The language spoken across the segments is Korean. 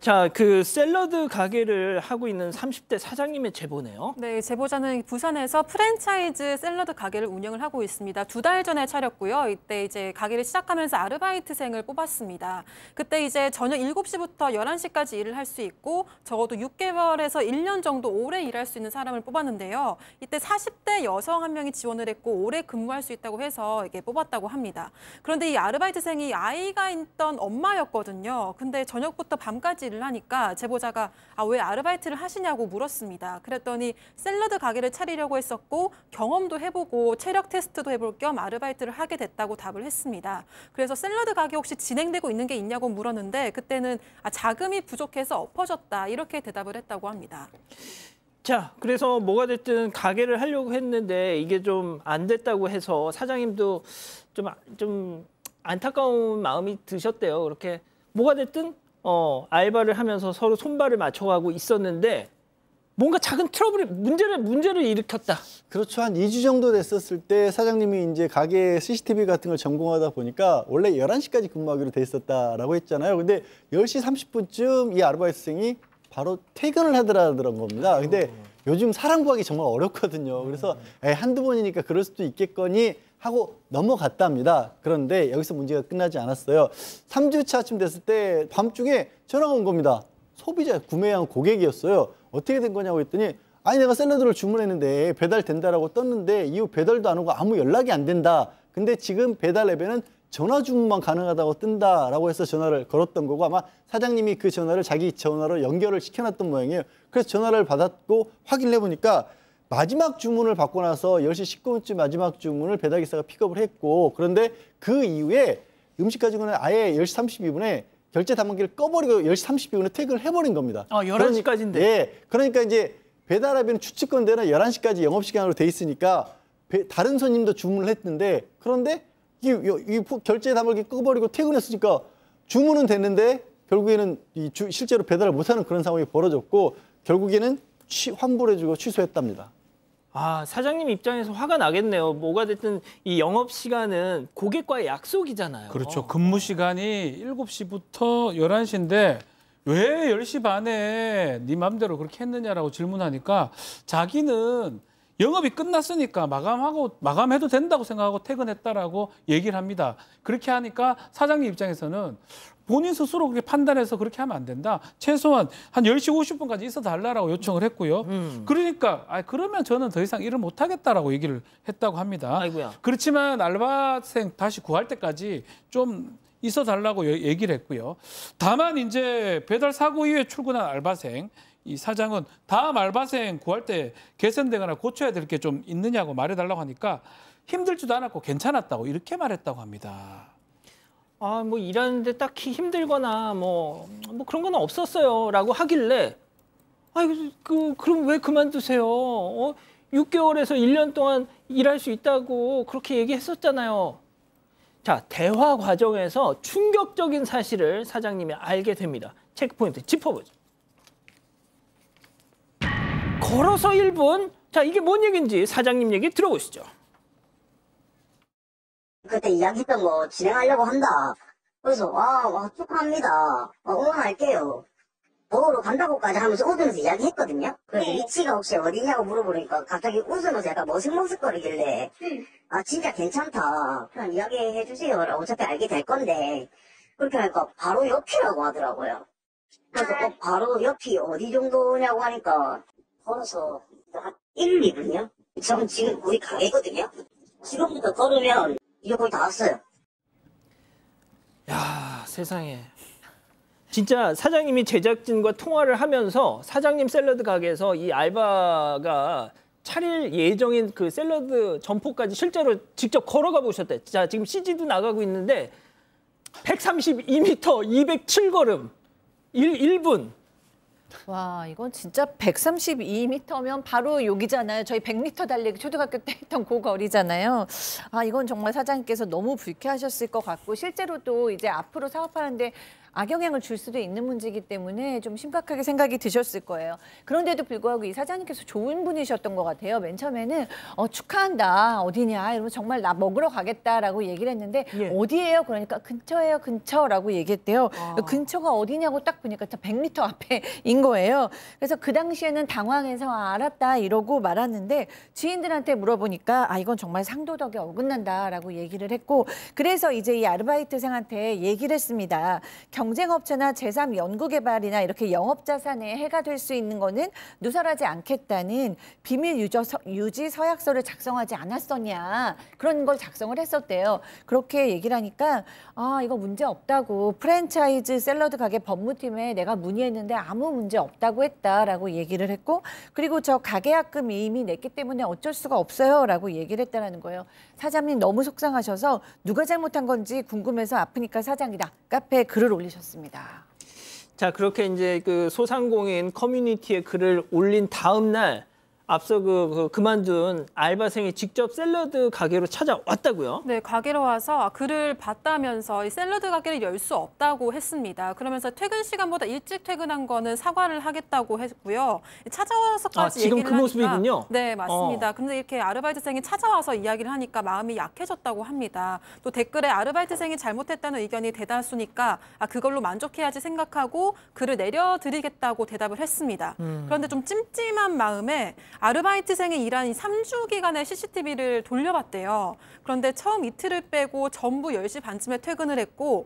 자, 그 샐러드 가게를 하고 있는 30대 사장님의 제보네요. 네, 제보자는 부산에서 프랜차이즈 샐러드 가게를 운영을 하고 있습니다. 2달 전에 차렸고요. 이때 이제 가게를 시작하면서 아르바이트생을 뽑았습니다. 그때 이제 저녁 7시부터 11시까지 일을 할 수 있고 적어도 6개월에서 1년 정도 오래 일할 수 있는 사람을 뽑았는데요. 이때 40대 여성 한 명이 지원을 했고 오래 근무할 수 있다고 해서 이게 뽑았다고 합니다. 그런데 이 아르바이트생이 아이가 있던 엄마였거든요. 근데 저녁부터 밤까지 일을 하니까 제보자가 왜 아르바이트를 하시냐고 물었습니다. 그랬더니 샐러드 가게를 차리려고 했었고 경험도 해보고 체력 테스트도 해볼 겸 아르바이트를 하게 됐다고 답을 했습니다. 그래서 샐러드 가게 혹시 진행되고 있는 게 있냐고 물었는데 그때는 자금이 부족해서 엎어졌다 이렇게 대답을 했다고 합니다. 자, 그래서 뭐가 됐든 가게를 하려고 했는데 이게 좀 안 됐다고 해서 사장님도 좀 안타까운 마음이 드셨대요. 그렇게 뭐가 됐든 알바를 하면서 서로 손발을 맞춰가고 있었는데 뭔가 작은 트러블이 문제를 일으켰다. 그렇죠. 한 2주 정도 됐었을 때 사장님이 이제 가게 CCTV 같은 걸 점검하다 보니까 원래 11시까지 근무하기로 돼 있었다라고 했잖아요. 근데 10시 30분쯤 이 아르바이트생이 바로 퇴근을 하더라는 겁니다. 근데 요즘 사람 구하기 정말 어렵거든요. 그래서 한두 번이니까 그럴 수도 있겠거니 하고 넘어갔답니다. 그런데 여기서 문제가 끝나지 않았어요. 3주차쯤 됐을 때 밤중에 전화가 온 겁니다. 소비자 구매한 고객이었어요. 어떻게 된 거냐고 했더니 아니 내가 샐러드를 주문했는데 배달된다라고 떴는데 이후 배달도 안 오고 아무 연락이 안 된다. 근데 지금 배달 앱에는 전화 주문만 가능하다고 뜬다라고 해서 전화를 걸었던 거고 아마 사장님이 그 전화를 자기 전화로 연결을 시켜놨던 모양이에요. 그래서 전화를 받았고 확인을 해보니까 마지막 주문을 받고 나서 10시 19분쯤 마지막 주문을 배달기사가 픽업을 했고 그런데 그 이후에 음식 가지고는 아예 10시 32분에 결제 단말기를 꺼버리고 10시 32분에 퇴근을 해버린 겁니다. 11시까지인데. 예. 그러니까 이제 배달앱에는 추측건대는 11시까지 영업시간으로 돼 있으니까 다른 손님도 주문을 했는데 그런데 이 결제 단말기 꺼버리고 퇴근했으니까 주문은 됐는데 결국에는 실제로 배달을 못하는 그런 상황이 벌어졌고 결국에는 환불해주고 취소했답니다. 사장님 입장에서 화가 나겠네요. 뭐가 됐든 이 영업시간은 고객과의 약속이잖아요. 그렇죠. 근무 시간이 7시부터 11시인데 왜 10시 반에 네 맘대로 그렇게 했느냐라고 질문하니까 자기는 영업이 끝났으니까 마감해도 된다고 생각하고 퇴근했다라고 얘기를 합니다. 그렇게 하니까 사장님 입장에서는 본인 스스로 그렇게 판단해서 그렇게 하면 안 된다. 최소한 한 10시 50분까지 있어 달라고 요청을 했고요. 그러니까 그러면 저는 더 이상 일을 못 하겠다라고 얘기를 했다고 합니다. 아이고야. 그렇지만 알바생 다시 구할 때까지 좀 있어 달라고 얘기를 했고요. 다만 이제 배달 사고 이후에 출근한 알바생 이 사장은 다음 알바생 구할 때 개선되거나 고쳐야 될 게 좀 있느냐고 말해달라고 하니까 힘들지도 않았고 괜찮았다고 이렇게 말했다고 합니다. 뭐 일하는데 딱히 힘들거나 뭐 그런 건 없었어요라고 하길래 그럼 왜 그만두세요? 6개월에서 1년 동안 일할 수 있다고 그렇게 얘기했었잖아요. 자, 대화 과정에서 충격적인 사실을 사장님이 알게 됩니다. 체크포인트 짚어보죠. 걸어서 1분. 자, 이게 뭔 얘기인지 사장님 얘기 들어보시죠. 그때 이야기했던 거 진행하려고 한다. 그래서 축하합니다. 응원할게요. 먹으러 간다고까지 하면서 웃으면서 이야기했거든요. 그래서 위치가 혹시 어디냐고 물어보니까 갑자기 웃으면서 약간 머쓱머쓱거리길래 진짜 괜찮다. 그냥 이야기해주세요. 어차피 알게 될 건데 그렇게 하니까 바로 옆이라고 하더라고요. 그래서 바로 옆이 어디 정도냐고 하니까 걸어서 한 1, 2분이요? 저는 지금 우리 가게거든요. 지금부터 걸으면 이제 거의 다 왔어요. 야, 세상에. 진짜 사장님이 제작진과 통화를 하면서 사장님 샐러드 가게에서 이 알바가 차릴 예정인 그 샐러드 점포까지 실제로 직접 걸어가 보셨대. 자, 지금 CG도 나가고 있는데 132m, 207걸음, 1분. 와, 이건 진짜 132m면 바로 여기잖아요. 저희 100m 달리기 초등학교 때 했던 그 거리잖아요. 이건 정말 사장님께서 너무 불쾌하셨을 것 같고 실제로도 이제 앞으로 사업하는데 악영향을 줄 수도 있는 문제이기 때문에 좀 심각하게 생각이 드셨을 거예요. 그런데도 불구하고 이 사장님께서 좋은 분이셨던 것 같아요. 맨 처음에는 축하한다. 어디냐? 이러면 정말 나 먹으러 가겠다라고 얘기를 했는데 예. 어디예요? 그러니까 근처예요. 근처라고 얘기했대요. 근처가 어디냐고 딱 보니까 100m 앞에인 거예요. 그래서 그 당시에는 당황해서 알았다 이러고 말았는데 지인들한테 물어보니까 이건 정말 상도덕에 어긋난다라고 얘기를 했고 그래서 이제 이 아르바이트생한테 얘기를 했습니다. 경쟁업체나 제3 연구개발이나 이렇게 영업자산에 해가 될 수 있는 거는 누설하지 않겠다는 비밀 유지 서약서를 작성하지 않았었냐 그런 걸 작성을 했었대요. 그렇게 얘기를 하니까 이거 문제 없다고 프랜차이즈 샐러드 가게 법무팀에 내가 문의했는데 아무 문제 없다고 했다라고 얘기를 했고 그리고 저 가계약금 이미 냈기 때문에 어쩔 수가 없어요라고 얘기를 했다는 거예요. 사장님 너무 속상하셔서 누가 잘못한 건지 궁금해서 아프니까 사장이다. 카페에 글을 올리셨습니다. 자, 그렇게 이제 그 소상공인 커뮤니티에 글을 올린 다음 날 앞서 그만둔 알바생이 직접 샐러드 가게로 찾아왔다고요? 네, 가게로 와서 글을 봤다면서 이 샐러드 가게를 열 수 없다고 했습니다. 그러면서 퇴근 시간보다 일찍 퇴근한 거는 사과를 하겠다고 했고요. 찾아와서까지 지금 얘기를 그 하니까 모습이군요. 네, 맞습니다. 근데 이렇게 아르바이트생이 찾아와서 이야기를 하니까 마음이 약해졌다고 합니다. 또 댓글에 아르바이트생이 잘못했다는 의견이 대다수니까 그걸로 만족해야지 생각하고 글을 내려드리겠다고 대답을 했습니다. 그런데 좀 찜찜한 마음에 아르바이트생이 일한 이 3주 기간의 CCTV를 돌려봤대요. 그런데 처음 이틀을 빼고 전부 10시 반쯤에 퇴근을 했고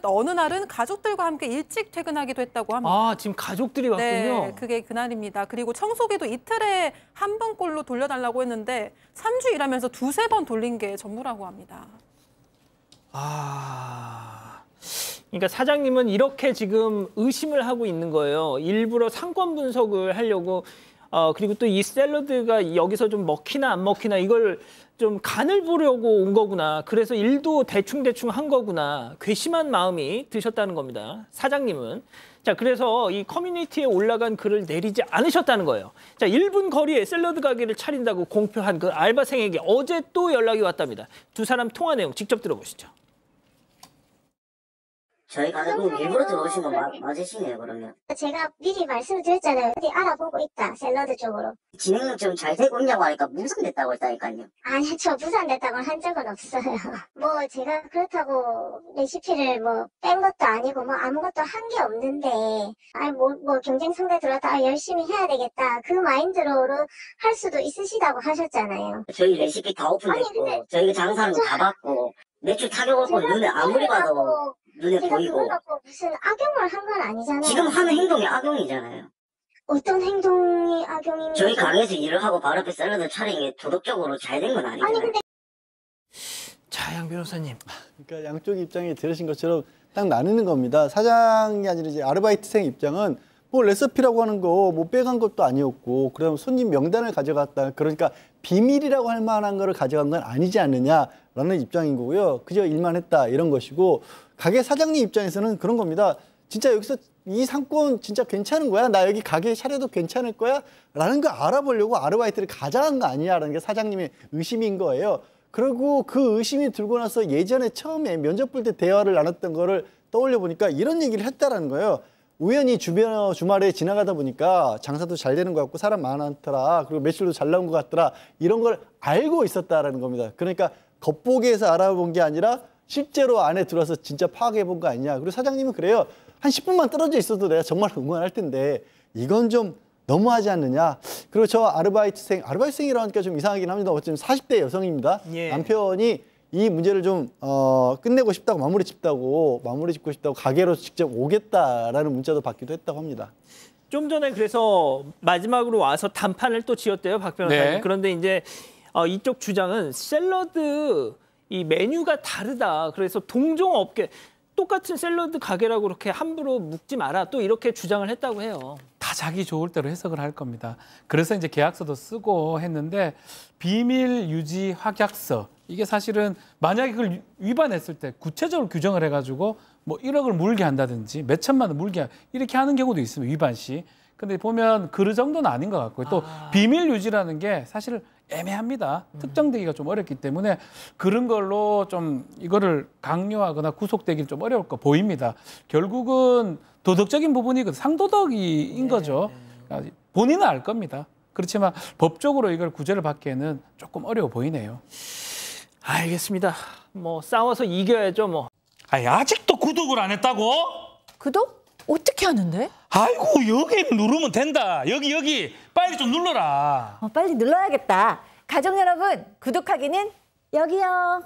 어느 날은 가족들과 함께 일찍 퇴근하기도 했다고 합니다. 지금 가족들이 왔군요. 네, 그게 그날입니다. 그리고 청소기도 이틀에 한 번꼴로 돌려달라고 했는데 3주 일하면서 2-3번 돌린 게 전부라고 합니다. 그러니까 사장님은 이렇게 지금 의심을 하고 있는 거예요. 일부러 상권 분석을 하려고 그리고 또 이 샐러드가 여기서 좀 먹히나 안 먹히나 이걸 좀 간을 보려고 온 거구나. 그래서 일도 대충대충 한 거구나. 괘씸한 마음이 드셨다는 겁니다. 사장님은. 자, 그래서 이 커뮤니티에 올라간 글을 내리지 않으셨다는 거예요. 자, 1분 거리에 샐러드 가게를 차린다고 공표한 그 알바생에게 어제 또 연락이 왔답니다. 두 사람 통화 내용 직접 들어보시죠. 저희 가족은 일부러 들어오신 거 맞으시네요, 그러면. 제가 미리 말씀을 드렸잖아요. 어디 알아보고 있다, 샐러드 쪽으로. 진행은 좀 잘 되고 있냐고 하니까 무산됐다고 했다니까요. 아니, 저 무산됐다고 한 적은 없어요. 제가 그렇다고 레시피를 뺀 것도 아니고 아무것도 한 게 없는데, 경쟁 상대 들어왔다, 열심히 해야 되겠다. 그 마인드로 할 수도 있으시다고 하셨잖아요. 저희 레시피 다 오픈됐고, 저희 장사하는 거 다 받고, 매출 타격 올거 눈에 아무리 봐도 눈에 제가 보이고. 그걸 갖고 무슨 악용을 한 건 아니잖아요. 지금 하는 행동이 악용이잖아요. 어떤 행동이 악용입니까? 저희 가게에서 일을 하고 바로 앞에 샐러드 차리는 게 도덕적으로 잘 된 건 아니잖아요. 아니, 근데 자, 양 변호사님. 그러니까 양쪽 입장이 들으신 것처럼 딱 나누는 겁니다. 사장이 아니라 이제 아르바이트생 입장은 레시피라고 하는 거 빼간 것도 아니었고 그다음 손님 명단을 가져갔다. 그러니까 비밀이라고 할 만한 거를 가져간 건 아니지 않느냐라는 입장인 거고요. 그저 일만 했다 이런 것이고 가게 사장님 입장에서는 그런 겁니다. 진짜 여기서 이 상권 진짜 괜찮은 거야? 나 여기 가게 차려도 괜찮을 거야? 라는 거 알아보려고 아르바이트를 가져간 거 아니냐라는 게 사장님의 의심인 거예요. 그리고 그 의심이 들고 나서 예전에 처음에 면접 볼 때 대화를 나눴던 거를 떠올려 보니까 이런 얘기를 했다라는 거예요. 우연히 주말에 지나가다 보니까 장사도 잘 되는 것 같고 사람 많더라. 그리고 매출도 잘 나온 것 같더라. 이런 걸 알고 있었다라는 겁니다. 그러니까 겉보기에서 알아본 게 아니라 실제로 안에 들어와서 진짜 파악해 본 거 아니냐. 그리고 사장님은 그래요. 한 10분만 떨어져 있어도 내가 정말 응원할 텐데 이건 좀 너무하지 않느냐. 그리고 저 아르바이트생이라고 하니까 좀 이상하긴 합니다. 어쨌든 40대 여성입니다. 예. 남편이 이 문제를 좀 끝내고 싶다고 마무리 짓고 싶다고 가게로 직접 오겠다라는 문자도 받기도 했다고 합니다. 좀 전에 그래서 마지막으로 와서 단판을 또 지었대요, 박 변호사님. 네. 그런데 이제 이쪽 주장은 샐러드 이 메뉴가 다르다. 그래서 동종업계 똑같은 샐러드 가게라고 그렇게 함부로 묵지 마라. 또 이렇게 주장을 했다고 해요. 다 자기 좋을 대로 해석을 할 겁니다. 그래서 이제 계약서도 쓰고 했는데 비밀 유지 확약서 이게 사실은 만약에 그걸 위반했을 때 구체적으로 규정을 해가지고 1억을 물게 한다든지 몇 천만 원 물게 이렇게 하는 경우도 있습니다. 위반 시. 근데 보면 그 정도는 아닌 것 같고요. 또 비밀 유지라는 게 사실 애매합니다. 특정되기가 좀 어렵기 때문에 그런 걸로 좀 이거를 강요하거나 구속되기는 좀 어려울 거 보입니다. 결국은 도덕적인 부분이 상도덕인 거죠. 본인은 알 겁니다. 그렇지만 법적으로 이걸 구제를 받기에는 조금 어려워 보이네요. 알겠습니다. 뭐 싸워서 이겨야죠 뭐. 아니, 아직도 구독을 안 했다고? 구독? 어떻게 하는데? 아이고, 여기 누르면 된다. 여기 빨리 좀 눌러라. 빨리 눌러야겠다. 가족 여러분, 구독하기는 여기요.